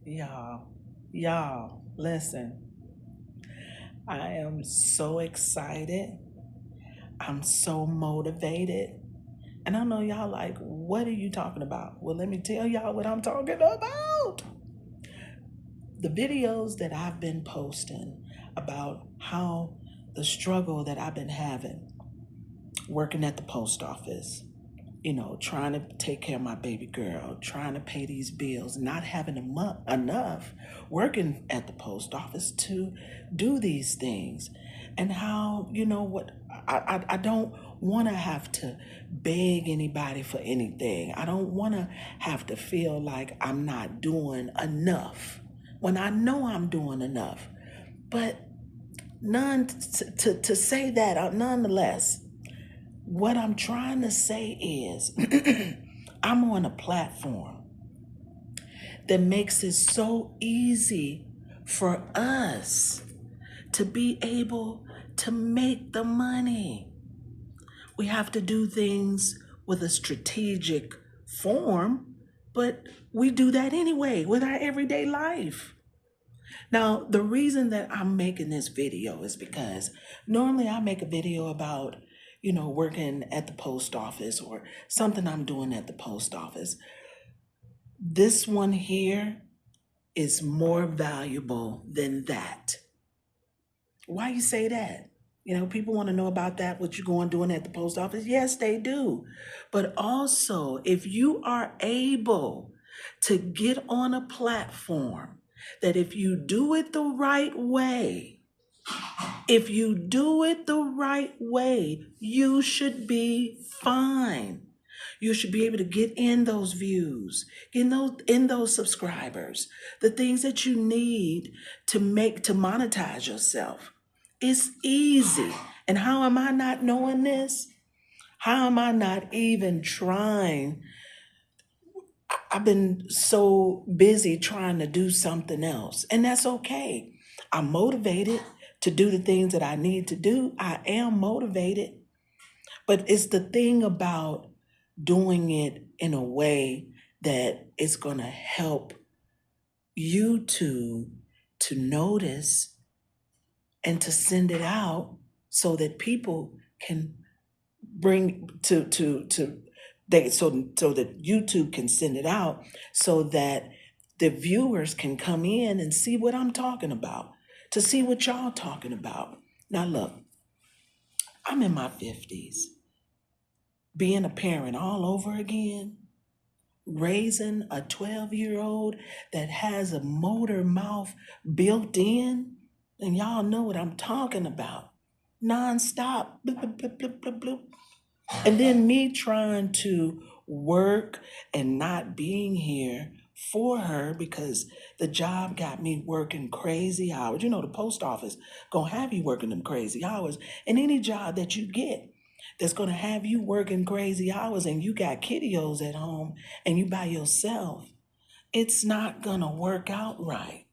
Y'all, listen. I am so excited. I'm so motivated. And I know y'all like, what are you talking about? Well, let me tell y'all what I'm talking about. The videos that I've been posting about how the struggle that I've been having working at the post office, trying to take care of my baby girl, trying to pay these bills, not having enough working at the post office to do these things. And how, what, I don't want to have to beg anybody for anything. I don't want to have to feel like I'm not doing enough when I know I'm doing enough. But none to say that, nonetheless, what I'm trying to say is I'm on a platform that makes it so easy for us to be able to make the money. We have to do things with a strategic form, but we do that anyway with our everyday life. Now, the reason that I'm making this video is because normally I make a video about, working at the post office or something I'm doing at the post office. This one here is more valuable than that. Why you say that? People want to know about that, what you're going doing at the post office. Yes, they do. But also, if you are able to get on a platform that if you do it the right way, if you do it the right way, you should be fine. You should be able to get in those views, in those subscribers, the things that you need to monetize yourself. It's easy. And how am I not knowing this? How am I not even trying? I've been so busy trying to do something else, and that's okay. I'm motivated to do the things that I need to do. I am motivated, but it's the thing about doing it in a way that it's going to help YouTube to notice and to send it out so that people can bring to they so that YouTube can send it out so that the viewers can come in and see what I'm talking about, to see what y'all talking about. Now look, I'm in my 50s, being a parent all over again, raising a 12-year-old that has a motor mouth built in, and y'all know what I'm talking about. Nonstop. Bloop, bloop, bloop, bloop, bloop, bloop. And then me trying to work and not being here for her because the job got me working crazy hours. The post office gonna have you working them crazy hours. And any job that you get that's gonna have you working crazy hours and you got kiddios at home and you by yourself, it's not gonna work out right.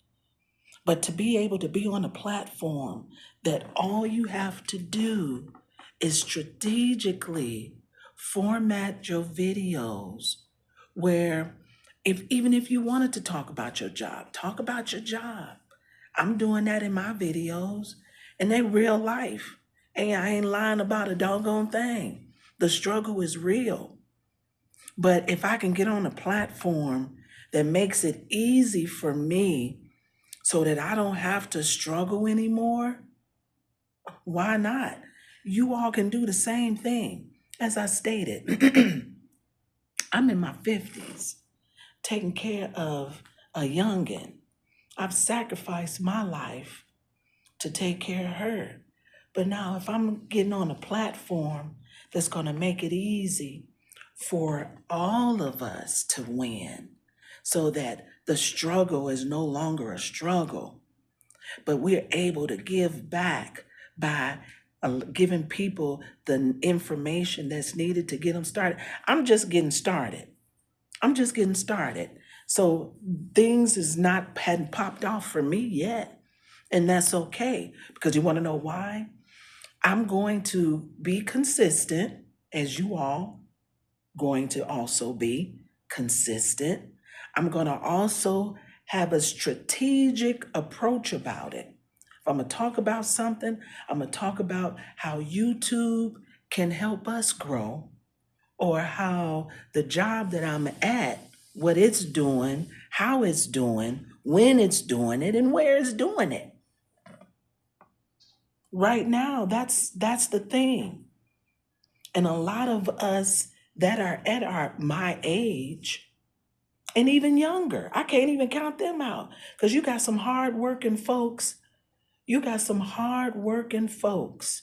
But to be able to be on a platform that all you have to do is strategically format your videos where even if you wanted to talk about your job, talk about your job. I'm doing that in my videos and they real life. And I ain't lying about a doggone thing. The struggle is real. But if I can get on a platform that makes it easy for me so that I don't have to struggle anymore, why not? You all can do the same thing. As I stated, I'm in my 50s, taking care of a youngin'. I've sacrificed my life to take care of her. But now, if I'm getting on a platform that's going to make it easy for all of us to win so that the struggle is no longer a struggle, but we're able to give back by giving people the information that's needed to get them started. I'm just getting started. I'm just getting started. So things is not hadn't popped off for me yet. And that's okay because you want to know why? I'm going to be consistent as you all going to also be consistent. I'm going to also have a strategic approach about it. If I'm going to talk about something, I'm going to talk about how YouTube can help us grow, or how the job that I'm at, what it's doing, how it's doing, when it's doing it, and where it's doing it. Right now, that's the thing. And a lot of us that are at my age and even younger, I can't even count them out, because you got some hardworking folks. You got some hardworking folks.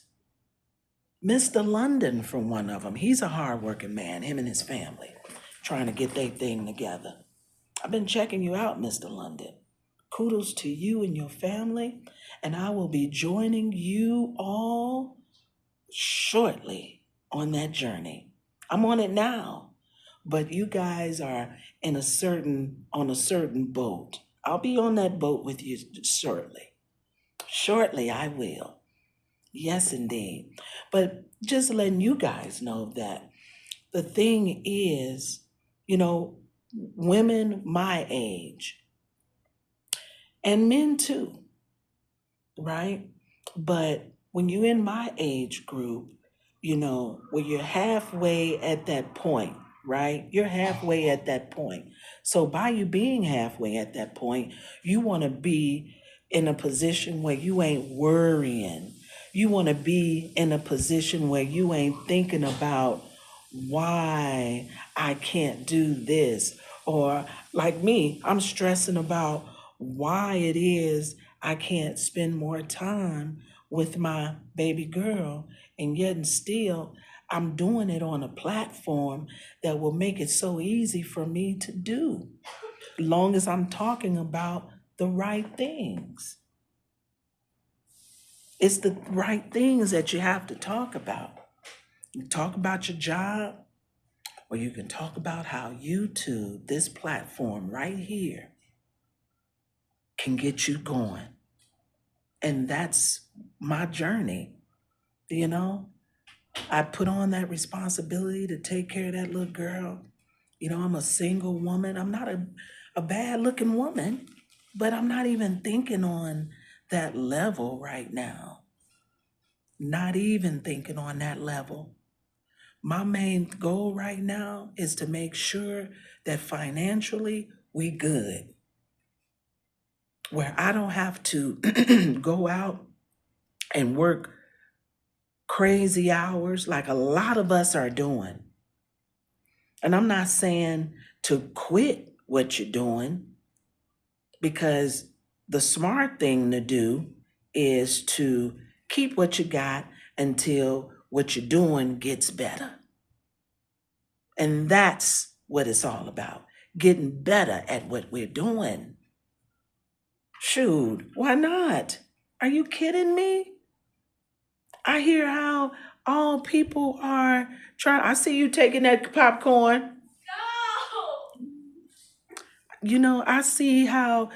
Mr. London, for one of them, he's a hardworking man, him and his family, trying to get their thing together. I've been checking you out, Mr. London. Kudos to you and your family, and I will be joining you all shortly on that journey. I'm on it now, but you guys are on a certain boat. I'll be on that boat with you shortly. Shortly, I will. Yes, indeed. But just letting you guys know that the thing is, women my age and men too, right? But when you're in my age group, where you're halfway at that point, right? You're halfway at that point. So by you being halfway at that point, you want to be in a position where you ain't worrying. You want to be in a position where you ain't thinking about why I can't do this. Or like me, I'm stressing about why it is I can't spend more time with my baby girl, and yet and still I'm doing it on a platform that will make it so easy for me to do, long as I'm talking about the right things. It's the right things that you have to talk about. You talk about your job, or you can talk about how YouTube, this platform right here, can get you going. And that's my journey. I put on that responsibility to take care of that little girl. I'm a single woman. I'm not a bad looking woman, but I'm not even thinking on that level right now. Not even thinking on that level. My main goal right now is to make sure that financially we good, where I don't have to go out and work crazy hours like a lot of us are doing. And I'm not saying to quit what you're doing, because the smart thing to do is to keep what you got until what you're doing gets better. And that's what it's all about, getting better at what we're doing. Shoot, why not? Are you kidding me? I hear how all people are trying. I see you taking that popcorn. I see how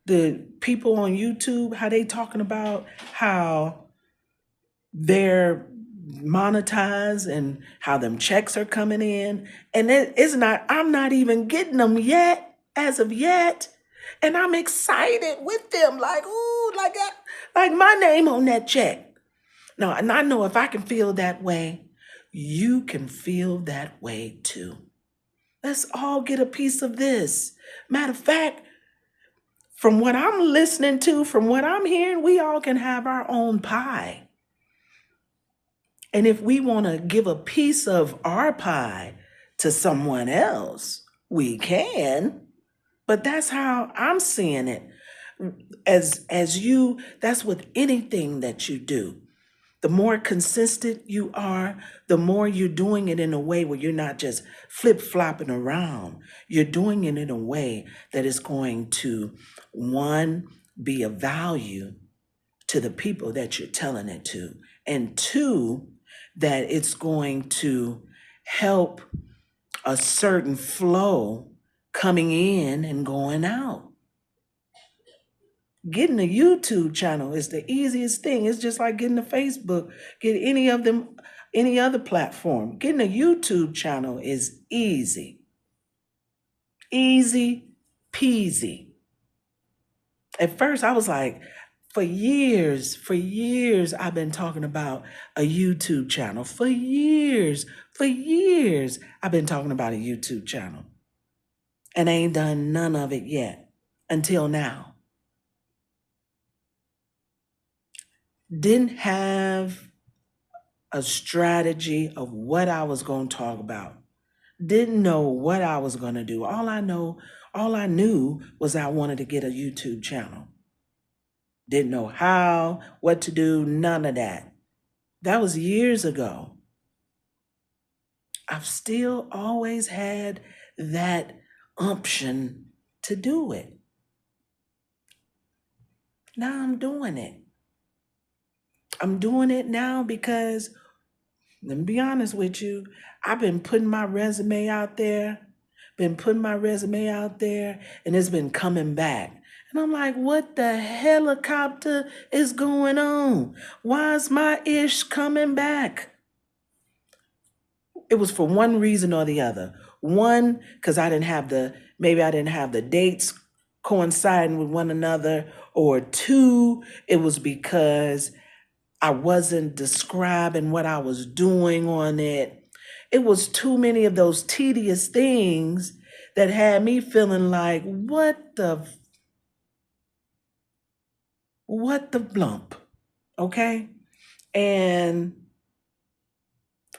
the people on YouTube, how they talking about how they're monetized and how them checks are coming in. And I'm not even getting them yet, as of yet. And I'm excited with them, like, ooh, like my name on that check. No, and I know if I can feel that way, you can feel that way too. Let's all get a piece of this. Matter of fact, from what I'm listening to, from what I'm hearing, we all can have our own pie. And if we want to give a piece of our pie to someone else, we can. But that's how I'm seeing it. That's with anything that you do. The more consistent you are, the more you're doing it in a way where you're not just flip-flopping around. You're doing it in a way that is going to, one, be of value to the people that you're telling it to, and two, that it's going to help a certain flow coming in and going out. Getting a YouTube channel is the easiest thing. It's just like getting a Facebook, get any other platform. Getting a YouTube channel is easy. Easy peasy. At first, I was like, for years, I've been talking about a YouTube channel. For years, I've been talking about a YouTube channel. And I ain't done none of it yet until now. Didn't have a strategy of what I was going to talk about. Didn't know what I was going to do. All I knew was I wanted to get a YouTube channel. Didn't know how, what to do, none of that. That was years ago. I've still always had that umption to do it. Now I'm doing it. I'm doing it now because, let me be honest with you, I've been putting my resume out there, and it's been coming back. And I'm like, what the helicopter is going on? Why is my ish coming back? It was for one reason or the other. One, because maybe I didn't have the dates coinciding with one another. Or two, it was because I wasn't describing what I was doing on it. It was too many of those tedious things that had me feeling like, what the blump, okay? And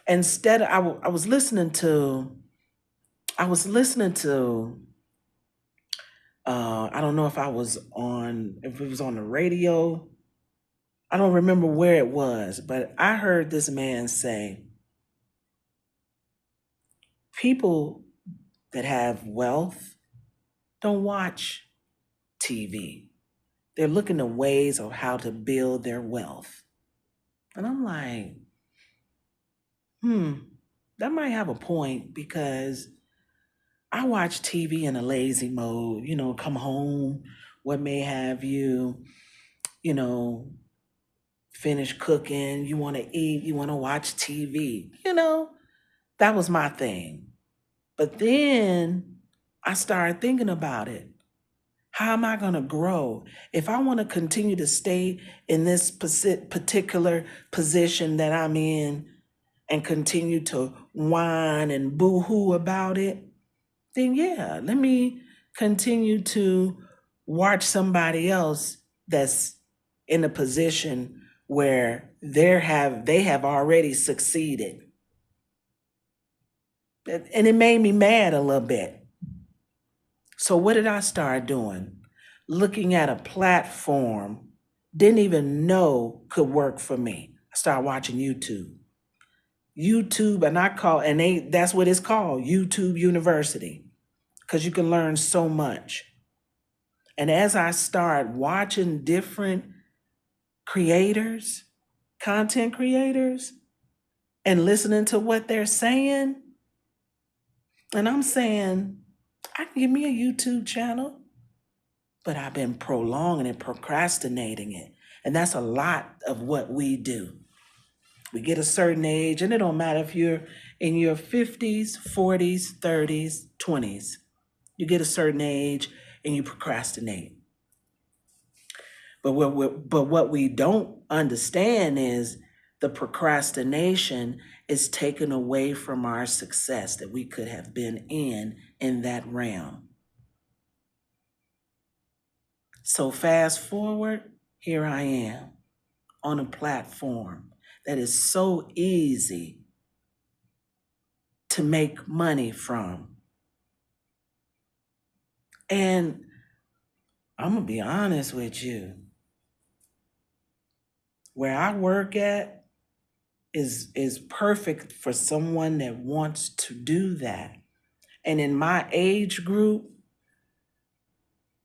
instead, I was listening to, I don't know if it was on the radio. I don't remember where it was, but I heard this man say, people that have wealth don't watch TV. They're looking at ways of how to build their wealth. And I'm like, that might have a point, because I watch TV in a lazy mode, come home, what may have you, finish cooking, you want to eat, you want to watch TV, that was my thing. But then I started thinking about it. How am I going to grow? If I want to continue to stay in this particular position that I'm in and continue to whine and boo-hoo about it, then yeah, let me continue to watch somebody else that's in a position where they have already succeeded. And it made me mad a little bit. So what did I start doing? Looking at a platform didn't even know could work for me. I started watching YouTube. And that's what it's called, YouTube University, because you can learn so much. And as I start watching different content creators, and listening to what they're saying, and I'm saying, I can give me a YouTube channel, but I've been prolonging and procrastinating it. And that's a lot of what we do. We get a certain age, and it don't matter if you're in your 50s, 40s, 30s, 20s. You get a certain age and you procrastinate. But what we don't understand is the procrastination is taken away from our success that we could have been in that realm. So fast forward, here I am on a platform that is so easy to make money from. And I'm gonna be honest with you. Where I work at is perfect for someone that wants to do that. And in my age group,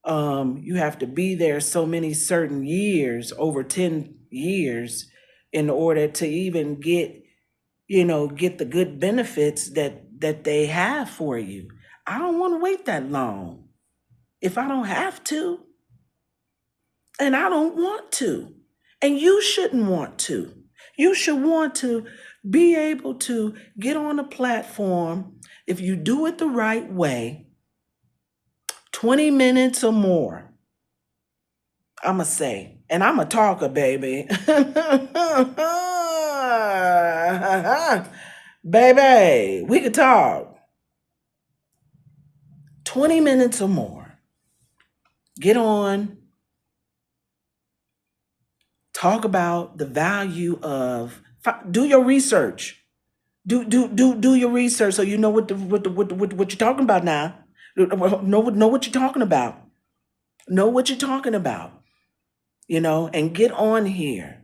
you have to be there so many certain years, over 10 years, in order to even get the good benefits that they have for you. I don't want to wait that long if I don't have to. And I don't want to. And you shouldn't want to. You should want to be able to get on a platform, if you do it the right way, 20 minutes or more. I'ma say, and I'm a talker, baby. Baby, we could talk 20 minutes or more. Get on, talk about the value of, do your research. Do your research so you know what you're talking about now. Know what you're talking about. Know what you're talking about. And get on here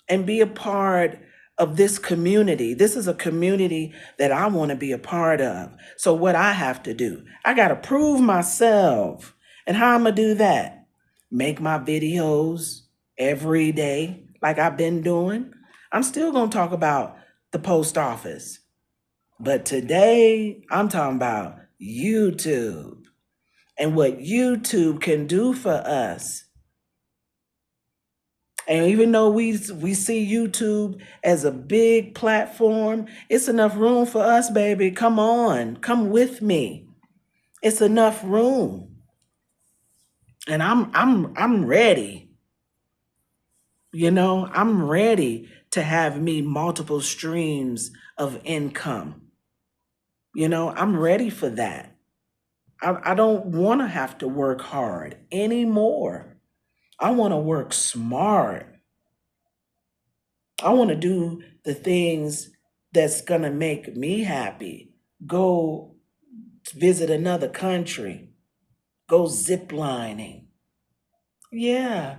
and be a part of this community. This is a community that I want to be a part of. So what I have to do, I got to prove myself. And how I'm going to do that? Make my videos every day like I've been doing. I'm still going to talk about the post office. But today I'm talking about YouTube and what YouTube can do for us. And even though we see YouTube as a big platform, it's enough room for us, baby. Come on, come with me. It's enough room. And I'm ready. I'm ready to have me multiple streams of income. I'm ready for that. I don't want to have to work hard anymore. I want to work smart. I want to do the things that's going to make me happy. Go visit another country. Go ziplining. Yeah.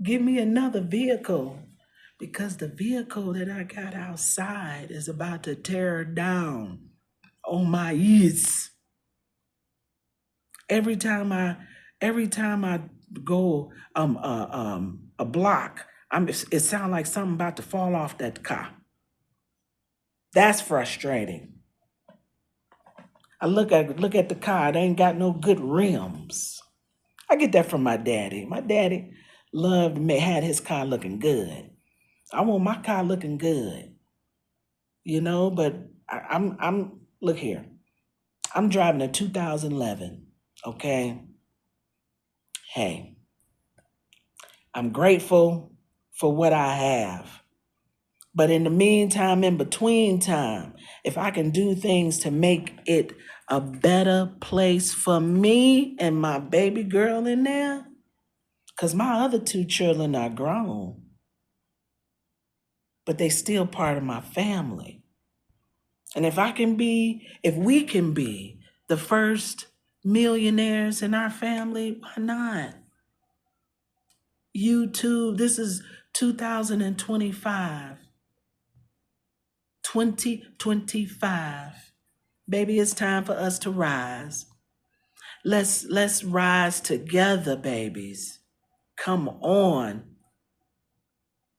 Give me another vehicle, because the vehicle that I got outside is about to tear down on my ears. Every time I go a block, it sounds like something about to fall off that car. That's frustrating. I look at the car, it ain't got no good rims. I get that from my daddy. My daddy had his car looking good. I want my car looking good. But I'm look here. I'm driving a 2011, okay? Hey, I'm grateful for what I have. But in the meantime, in between time, if I can do things to make it a better place for me and my baby girl in there, because my other two children are grown, but they still part of my family. And if we can be the first millionaires in our family, why not? YouTube, this is 2025. 2025. Baby, it's time for us to rise. Let's rise together, babies. Come on.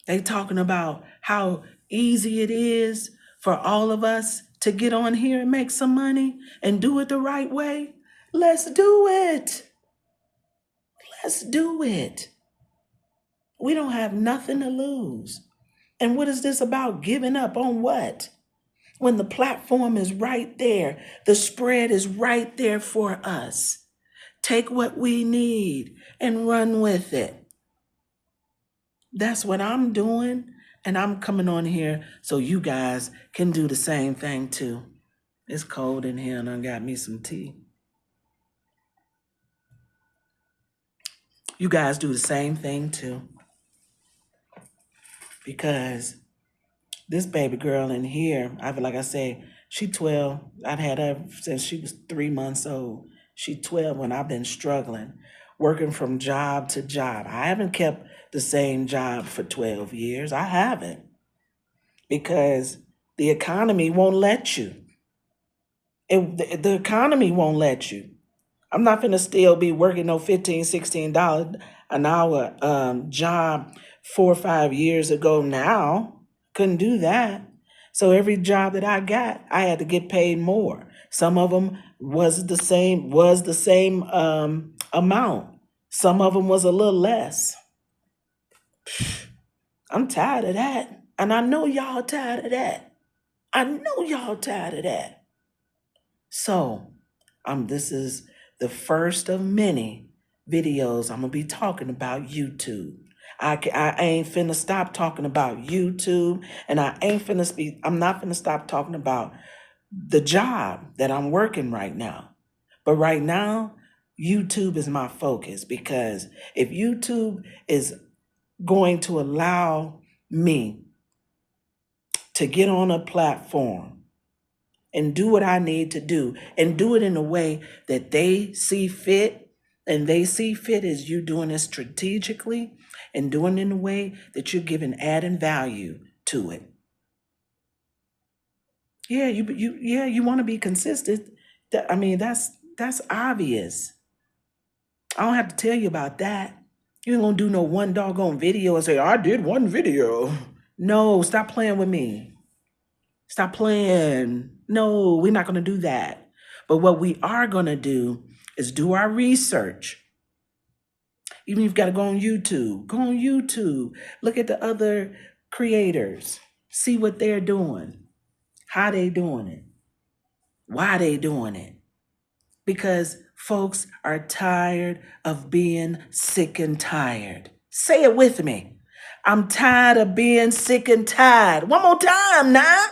They talking about how easy it is for all of us to get on here and make some money and do it the right way. Let's do it. Let's do it. We don't have nothing to lose. And what is this about giving up on what? When the platform is right there, the spread is right there for us. Take what we need and run with it. That's what I'm doing. And I'm coming on here so you guys can do the same thing too. It's cold in here and I got me some tea. You guys do the same thing too. Because this baby girl in here, like I say, she 12. I've had her since she was 3 months old. She 12 when I've been struggling, working from job to job. I haven't kept the same job for 12 years. I haven't. Because the economy won't let you. The economy won't let you. I'm not going to still be working no $15, $16 an hour job 4 or 5 years ago now. Couldn't do that. So every job that I got, I had to get paid more. Some of them was the same amount. Some of them was a little less. I'm tired of that. And I know y'all tired of that. I know y'all tired of that. So this is the first of many videos I'm going to be talking about YouTube. I ain't finna stop talking about YouTube, and I'm not finna stop talking about the job that I'm working right now. But right now, YouTube is my focus, because if YouTube is going to allow me to get on a platform and do what I need to do, and do it in a way that they see fit, and they see fit as you doing it strategically and doing it in a way that you're giving adding value to it. Yeah, you want to be consistent. I mean, that's obvious. I don't have to tell you about that. You ain't gonna do no one doggone video and say, I did one video. No, stop playing with me. Stop playing. No, we're not gonna do that. But what we are gonna do is do our research. Even if you've got to go on YouTube, go on YouTube. Look at the other creators. See what they're doing. How they doing it. Why they doing it. Because folks are tired of being sick and tired. Say it with me. I'm tired of being sick and tired. One more time now.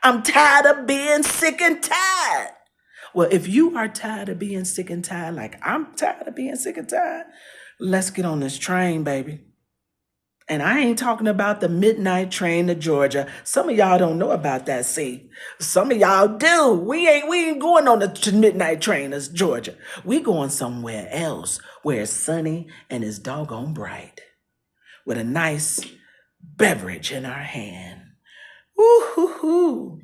I'm tired of being sick and tired. Well, if you are tired of being sick and tired, like I'm tired of being sick and tired, let's get on this train, baby. And I ain't talking about the midnight train to Georgia. Some of y'all don't know about that, see. Some of y'all do. We ain't going on the midnight train to Georgia. We going somewhere else where it's sunny and it's doggone bright, with a nice beverage in our hand. Woo-hoo-hoo.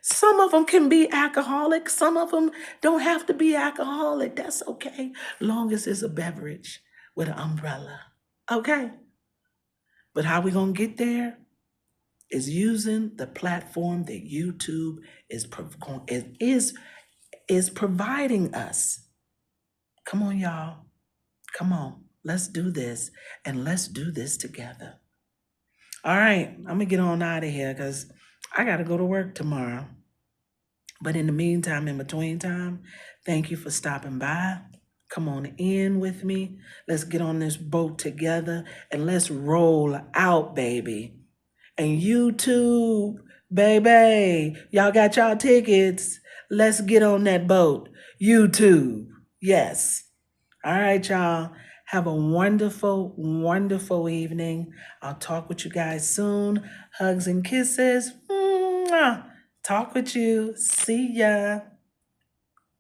Some of them can be alcoholic. Some of them don't have to be alcoholic. That's okay, long as it's a beverage with an umbrella. Okay? But how we going to get there is using the platform that YouTube is providing us. Come on, y'all. Come on. Let's do this, and let's do this together. All right. I'm going to get on out of here because I got to go to work tomorrow. But in the meantime, in between time, thank you for stopping by. Come on in with me. Let's get on this boat together and let's roll out, baby. And YouTube, baby, y'all got y'all tickets. Let's get on that boat. YouTube, yes. All right, y'all. Have a wonderful, wonderful evening. I'll talk with you guys soon. Hugs and kisses. Mwah. Talk with you. See ya.